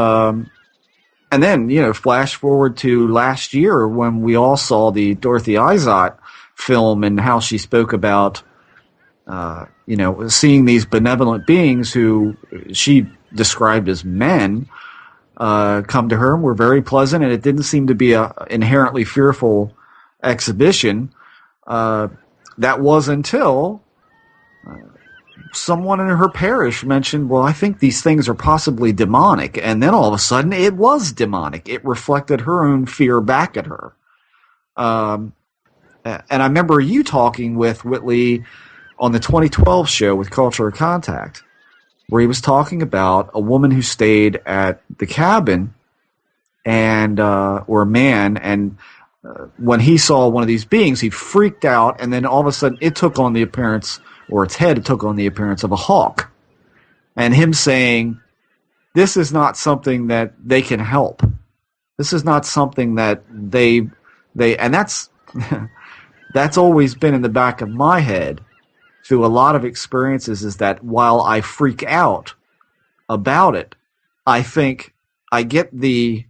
then, flash forward to last year when we all saw the Dorothy Izot film and how she spoke about, seeing these benevolent beings who she described as men come to her and were very pleasant, and it didn't seem to be a inherently fearful exhibition. That was until someone in her parish mentioned, well, I think these things are possibly demonic. And then all of a sudden it was demonic. It reflected her own fear back at her. And I remember you talking with Whitley on the 2012 show with Culture of Contact, where he was talking about a woman who stayed at the cabin and or a man, and when he saw one of these beings, he freaked out, and then all of a sudden it took on the appearance, or its head took on the appearance of a hawk. And him saying, this is not something that they can help. This is not something that they and that's that's always been in the back of my head through a lot of experiences, is that while I freak out about it, I think I get the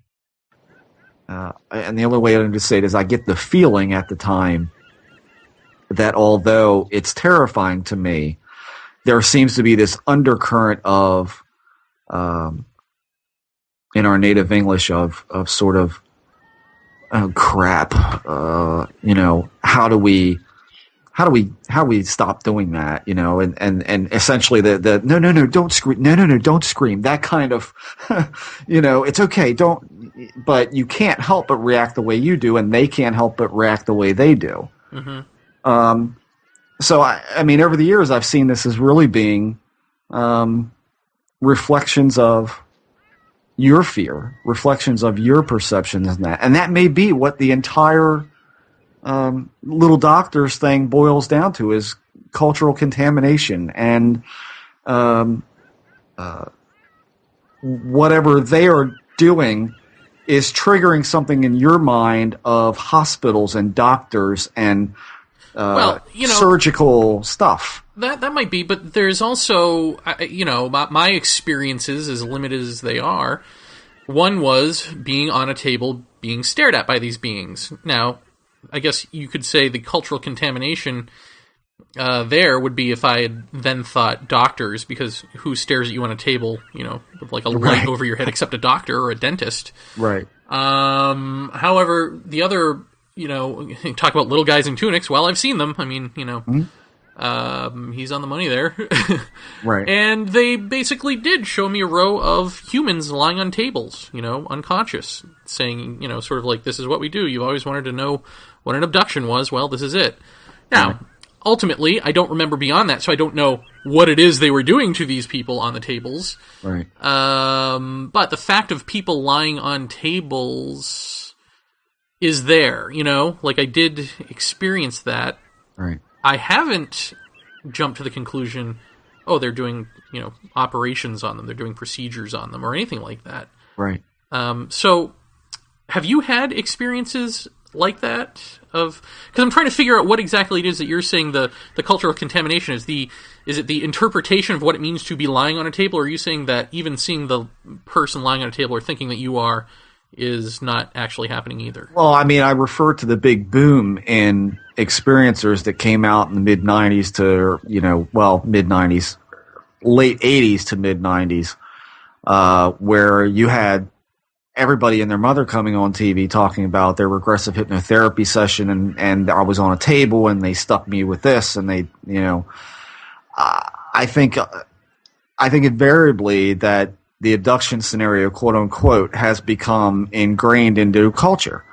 and the only way I'm going to say it is I get the feeling at the time that although it's terrifying to me, there seems to be this undercurrent of, in our native English, of sort of, oh crap, how do we stop doing that, and essentially the no, don't scream, no, don't scream, that kind of, it's okay, but you can't help but react the way you do, and they can't help but react the way they do. Mm-hmm. So I mean, over the years, I've seen this as really being reflections of your fear, reflections of your perceptions, and that may be what the entire little doctors thing boils down to, is cultural contamination, and whatever they are doing is triggering something in your mind of hospitals and doctors and surgical stuff. That might be, but there's also, my experiences, as limited as they are, one was being on a table being stared at by these beings. Now, I guess you could say the cultural contamination there would be if I had then thought doctors, because who stares at you on a table, with like a light over your head except a doctor or a dentist. Right. However, the other, talk about little guys in tunics. Well, I've seen them. I mean, he's on the money there. Right. And they basically did show me a row of humans lying on tables, unconscious, saying, sort of like, this is what we do. You've always wanted to know what an abduction was. Well, this is it. Now, ultimately, I don't remember beyond that, so I don't know what it is they were doing to these people on the tables. Right. But the fact of people lying on tables is there, like I did experience that. Right. I haven't jumped to the conclusion, they're doing, operations on them, they're doing procedures on them, or anything like that. Right. So, have you had experiences like that? Because I'm trying to figure out what exactly it is that you're saying the cultural contamination is. Is it the interpretation of what it means to be lying on a table, or are you saying that even seeing the person lying on a table or thinking that you are is not actually happening either? Well, I mean, I refer to the big boom in experiencers that came out in the mid-90s to, mid-90s, late 80s to mid-90s, where you had everybody and their mother coming on TV talking about their regressive hypnotherapy session, and I was on a table and they stuck me with this, and they, I think invariably that the abduction scenario, quote unquote, has become ingrained into culture.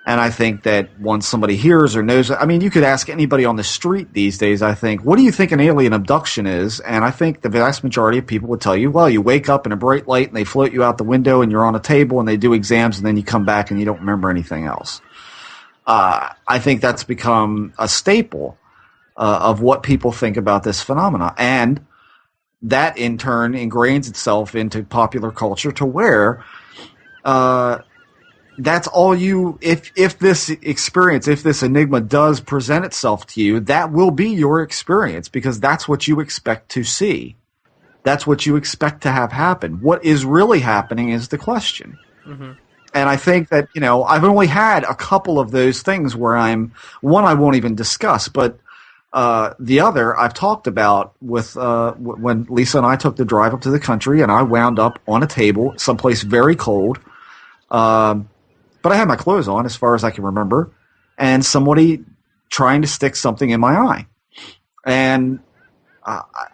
And I think that once somebody hears or knows, I mean, you could ask anybody on the street these days, I think, what do you think an alien abduction is? And I think the vast majority of people would tell you, well, you wake up in a bright light and they float you out the window and you're on a table and they do exams and then you come back and you don't remember anything else. I think that's become a staple of what people think about this phenomena. And that in turn ingrains itself into popular culture to where that's all you, if this experience, if this enigma does present itself to you, that will be your experience, because that's what you expect to see. That's what you expect to have happen. What is really happening is the question. Mm-hmm. And I think that, I've only had a couple of those things where one I won't even discuss, but the other I've talked about with when Lisa and I took the drive up to the country, and I wound up on a table someplace very cold, but I had my clothes on as far as I can remember, and somebody trying to stick something in my eye. And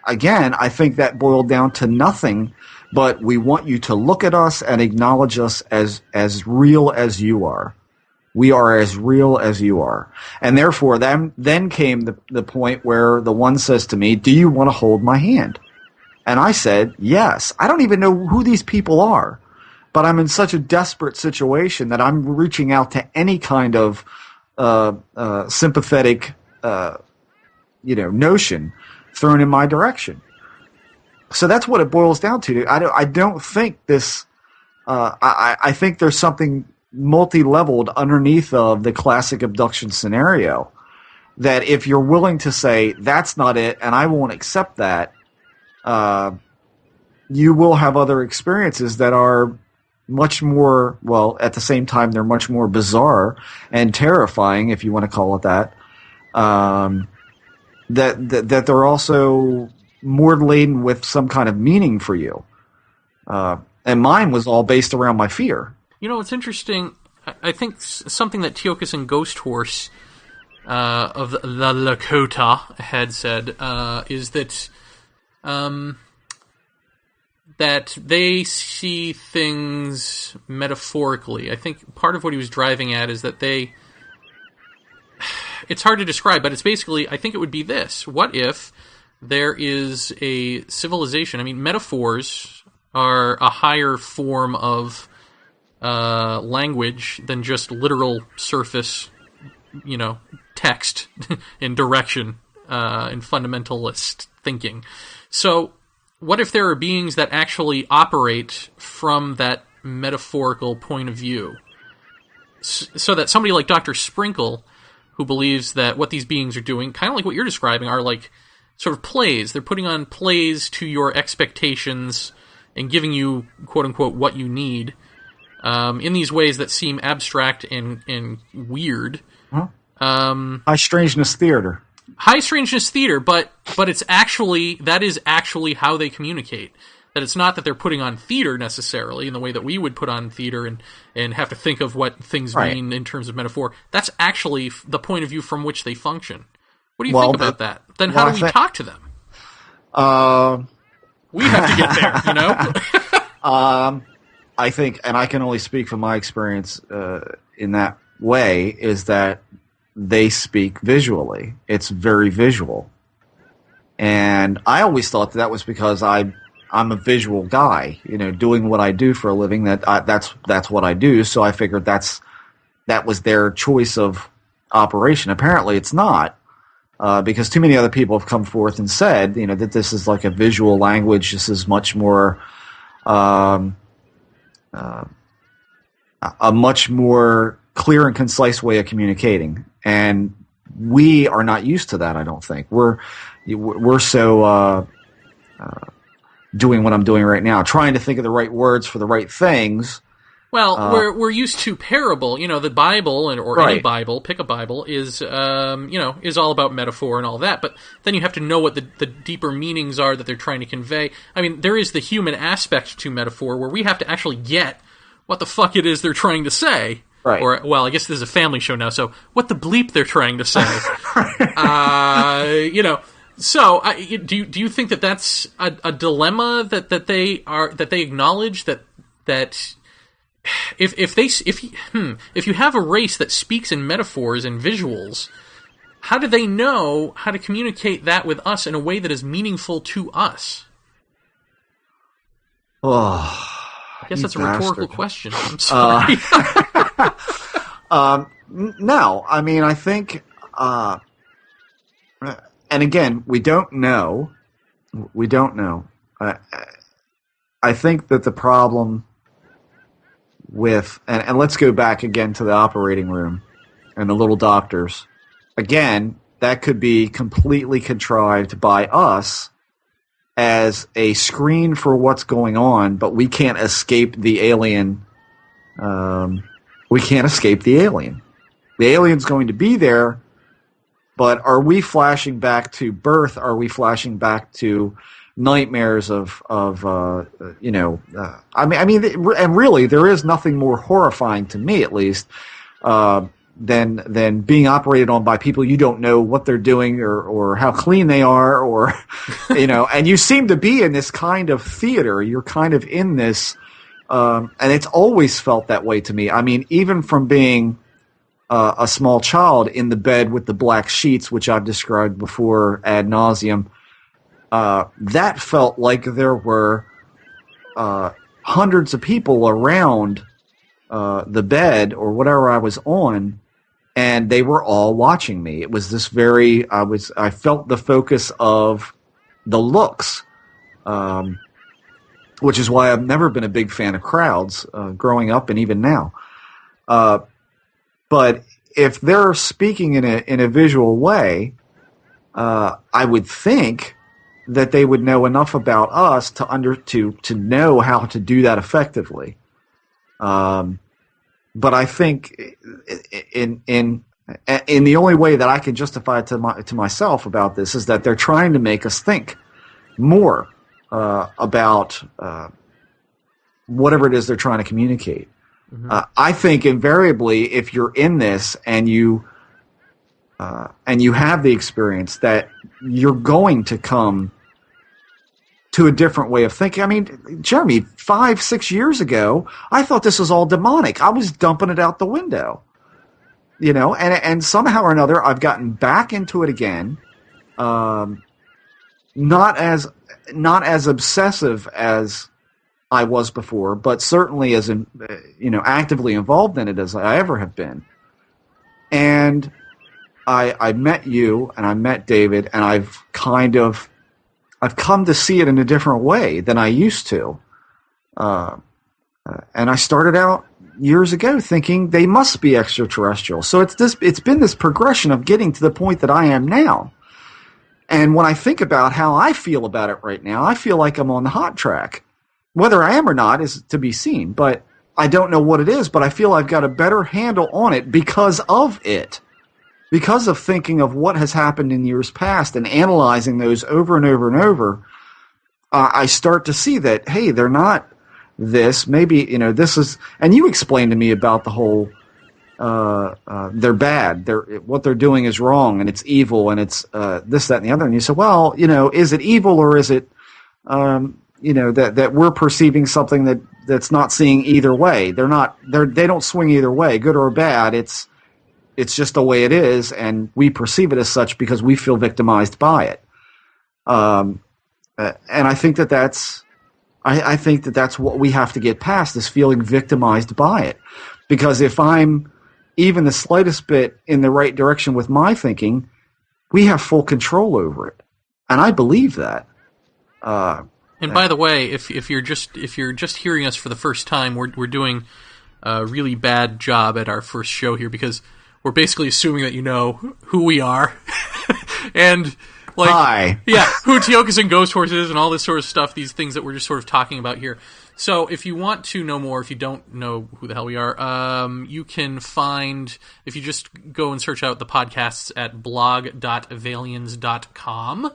again, I think that boiled down to nothing, but we want you to look at us and acknowledge us as real as you are. We are as real as you are. And therefore, then came the point where the one says to me, do you want to hold my hand? And I said, yes. I don't even know who these people are. but I'm in such a desperate situation that I'm reaching out to any kind of sympathetic, notion thrown in my direction. So that's what it boils down to. I don't think this. I think there's something multi-leveled underneath of the classic abduction scenario. That if you're willing to say that's not it, and I won't accept that, you will have other experiences that are much more, well, at the same time, they're much more bizarre and terrifying, if you want to call it that. That they're also more laden with some kind of meaning for you. And mine was all based around my fear. You know, it's interesting. I think something that Teokas and Ghost Horse of the Lakota had said is that that they see things metaphorically. I think part of what he was driving at is that they... It's hard to describe, but it's basically, I think it would be this. What if there is a civilization? I mean, metaphors are a higher form of language than just literal surface, text in direction in fundamentalist thinking. So what if there are beings that actually operate from that metaphorical point of view? So that somebody like Dr. Sprinkle, who believes that what these beings are doing, kind of like what you're describing, are like sort of plays. They're putting on plays to your expectations and giving you, quote-unquote, what you need in these ways that seem abstract and weird. Huh? High strangeness theater. High strangeness theater, but that is actually how they communicate. That it's not that they're putting on theater necessarily in the way that we would put on theater and have to think of what things mean in terms of metaphor. That's actually the point of view from which they function. What do you think about that? Then how do we talk to them? We have to get there, I think, and I can only speak from my experience in that way, is that they speak visually. It's very visual. And I always thought that was because I'm a visual guy, doing what I do for a living. That's what I do. So I figured that was their choice of operation. Apparently, it's not, because too many other people have come forth and said, that this is like a visual language. This is much more, a much more clear and concise way of communicating. And we are not used to that. I don't think we're so. Doing what I'm doing right now, trying to think of the right words for the right things. Well, we're used to parable. The Bible or any Bible, pick a Bible, is is all about metaphor and all that. But then you have to know what the deeper meanings are that they're trying to convey. I mean, there is the human aspect to metaphor where we have to actually get what the fuck it is they're trying to say. Right. Or, well, I guess this is a family show now, so what the bleep they're trying to say. So, do you think that that's a dilemma that they acknowledge that if you have a race that speaks in metaphors and visuals, how do they know how to communicate that with us in a way that is meaningful to us? Oh, I guess that's a rhetorical question. I'm sorry. No, I mean, I think. And again, we don't know. We don't know. I think that the problem with, and let's go back again to the operating room and the little doctors. Again, that could be completely contrived by us as a screen for what's going on, but we can't escape the alien. We can't escape the alien. The alien's going to be there. But are we flashing back to birth? Are we flashing back to nightmares of I mean, and really, there is nothing more horrifying to me, at least, than being operated on by people you don't know what they're doing or how clean they are, or and you seem to be in this kind of theater. You're kind of in this, and it's always felt that way to me. I mean, even from being a small child in the bed with the black sheets, which I've described before ad nauseum, that felt like there were hundreds of people around the bed or whatever I was on, and they were all watching me. It was this I felt the focus of the looks, which is why I've never been a big fan of crowds growing up and even now. But if they're speaking in a visual way, I would think that they would know enough about us to know how to do that effectively. But I think in the only way that I can justify it to myself about this is that they're trying to make us think more about whatever it is they're trying to communicate. Mm-hmm. I think invariably, if you're in this and you have the experience, that you're going to come to a different way of thinking. I mean, Jeremy, 5-6 years ago, I thought this was all demonic. I was dumping it out the window, and somehow or another, I've gotten back into it again. Not as obsessive as I was before, but certainly as actively involved in it as I ever have been. And I met you and I met David, and I've come to see it in a different way than I used to. And I started out years ago thinking they must be extraterrestrial. So it's been this progression of getting to the point that I am now. And when I think about how I feel about it right now, I feel like I'm on the hot track. Whether I am or not is to be seen, but I don't know what it is, but I feel I've got a better handle on it because of it. Because of thinking of what has happened in years past and analyzing those over and over and over, I start to see that, hey, they're not this. Maybe, this is... And you explained to me about the whole... they're bad. What they're doing is wrong, and it's evil, and it's this, that, and the other. And you said, well, is it evil, or is it... that we're perceiving something that's not seeing either way. They don't swing either way, good or bad. It's just the way it is, and we perceive it as such because we feel victimized by it. And I think that's what we have to get past, is feeling victimized by it. Because if I'm even the slightest bit in the right direction with my thinking, we have full control over it, and I believe that. And by the way, if you're just hearing us for the first time, we're doing a really bad job at our first show here, because we're basically assuming that you know who we are, and hi, who Teokas and Ghost Horse is, and all this sort of stuff. These things that we're just sort of talking about here. So, if you want to know more, if you don't know who the hell we are, you can find, if you just go and search out the podcasts at blog.valians.com.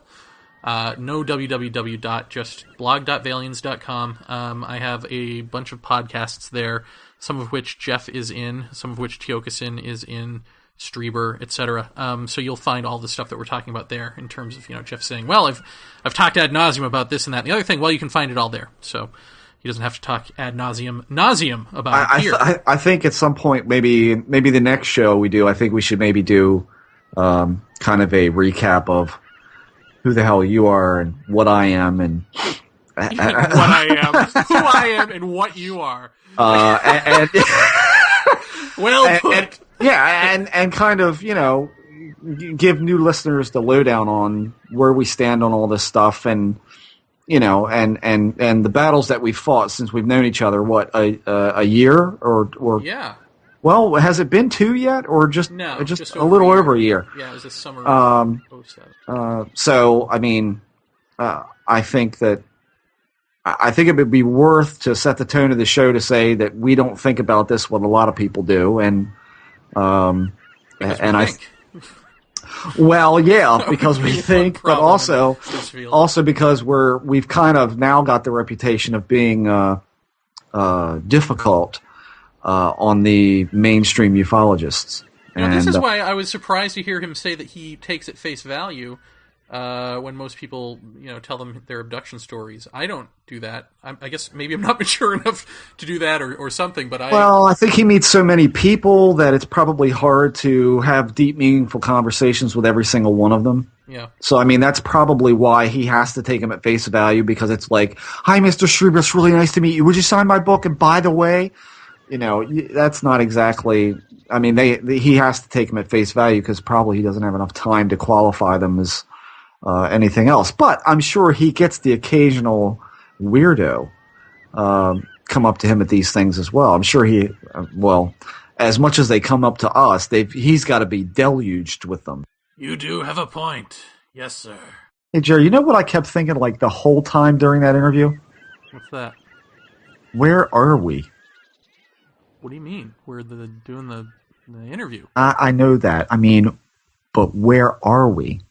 No www. Just blog.valians.com. I have a bunch of podcasts there, some of which Jeff is in, some of which Teokasin is in, Strieber, etc. So you'll find all the stuff that we're talking about there in terms of, Jeff saying, well, I've talked ad nauseum about this and that and the other thing. Well, you can find it all there. So he doesn't have to talk ad nauseum about it here. I think at some point, maybe the next show we do, I think we should maybe do kind of a recap of who the hell you are and what I am and what I am, who I am, and what you are. And well put. And kind of, give new listeners the lowdown on where we stand on all this stuff, and and the battles that we've fought since we've known each other. What, a year or yeah. Well, has it been 2 yet, or just a little over a year? Yeah, it was this summer of 2007. So, I mean, I think it would be worth to set the tone of the show to say that we don't think about this what a lot of people do, and well, yeah, because we think, but also because we've kind of now got the reputation of being difficult on the mainstream ufologists. This is why I was surprised to hear him say that he takes at face value when most people, tell them their abduction stories. I don't do that. I guess maybe I'm not mature enough to do that or something, but Well, I think he meets so many people that it's probably hard to have deep, meaningful conversations with every single one of them. Yeah. So, I mean, that's probably why he has to take him at face value, because it's like, hi, Mr. Strieber, it's really nice to meet you. Would you sign my book? And by the way, that's not exactly... I mean, he has to take him at face value because probably he doesn't have enough time to qualify them as anything else. But I'm sure he gets the occasional weirdo come up to him at these things as well. I'm sure as much as they come up to us, he's got to be deluged with them. You do have a point. Yes, sir. Hey, Jerry, you know what I kept thinking like the whole time during that interview? What's that? Where are we? What do you mean? We're doing the interview. I know that. I mean, but where are we?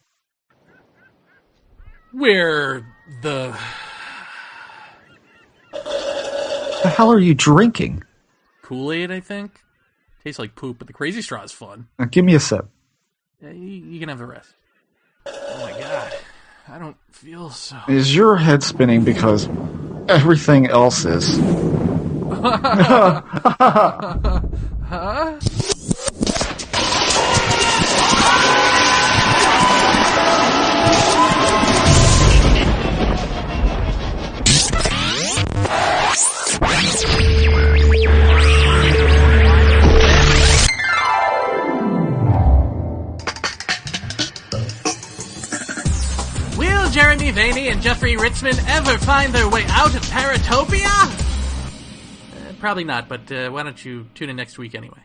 Where the hell are you drinking? Kool-Aid, I think. Tastes like poop, but the crazy straw is fun. Give me a sip. Yeah, you can have the rest. Oh my god. I don't feel so... Is your head spinning because everything else is? Huh? Will Jeremy Vaeni and Jeffrey Ritzmann ever find their way out of Paratopia? Probably not, but why don't you tune in next week anyway?